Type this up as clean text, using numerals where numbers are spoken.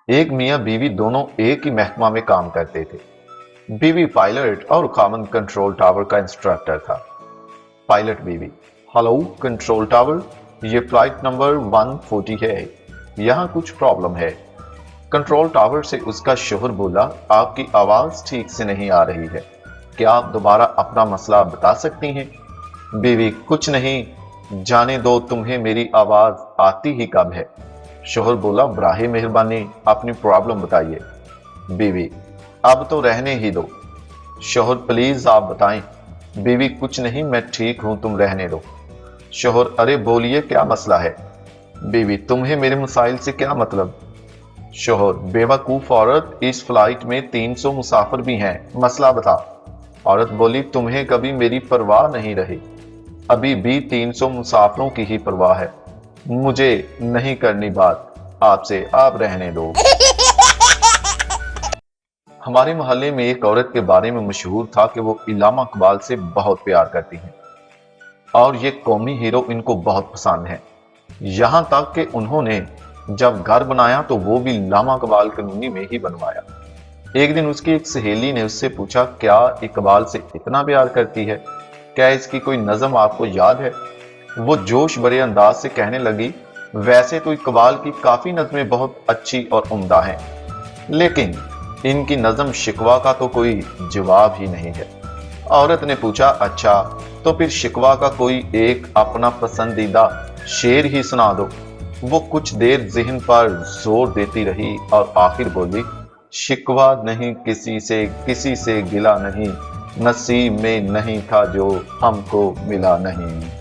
एक मियां बीवी दोनों एक ही महकमा में काम करते थे। बीवी पायलट और खामन कंट्रोल टावर का इंस्ट्रक्टर था। पायलट बीवी: हेलो कंट्रोल टावर, ये फ्लाइट नंबर 140 है, यहाँ कुछ प्रॉब्लम है। कंट्रोल टावर से उसका शोहर बोला, आपकी आवाज ठीक से नहीं आ रही है, क्या आप दोबारा अपना मसला बता सकती हैं? बीवी: कुछ नहीं, जाने दो, तुम्हें मेरी आवाज आती ही कब है? शोहर बोला, बराहे मेहरबानी अपनी प्रॉब्लम बताइए। बीवी: अब तो रहने ही दो। शोहर: प्लीज आप बताएं। बीवी: कुछ नहीं, मैं ठीक हूं, तुम रहने दो। शोहर: अरे बोलिए, क्या मसला है? बीवी: तुम्हें मेरे मसाइल से क्या मतलब? शोहर: बेवकूफ औरत, इस फ्लाइट में 300 मुसाफिर भी हैं, मसला बता। औरत बोली, तुम्हें कभी मेरी परवाह नहीं रही, अभी भी 300 मुसाफिरों की ही परवाह है, मुझे नहीं करनी बात आपसे, आप रहने दो। हमारे मोहल्ले में एक औरत के बारे में मशहूर था कि वो इल्लामा इकबाल से बहुत प्यार करती हैं और ये कौमी हीरो इनको बहुत पसंद है। यहां तक कि उन्होंने जब घर बनाया तो वो भी इल्लामा इकबाल कॉलोनी में ही बनवाया। एक दिन उसकी एक सहेली ने उससे पूछा, क्या इकबाल से इतना प्यार करती है, क्या इसकी कोई नज़म आपको याद है? वो जोश भरे अंदाज से कहने लगी, वैसे तो इकबाल की काफी नज़में बहुत अच्छी और उम्दा हैं, लेकिन इनकी नज़म शिकवा का तो कोई जवाब ही नहीं है। औरत ने पूछा, अच्छा तो फिर शिकवा का कोई एक अपना पसंदीदा शेर ही सुना दो। वो कुछ देर ज़हन पर जोर देती रही और आखिर बोली, शिकवा नहीं किसी से गिला नहीं, नसीब में नहीं था जो हमको मिला नहीं।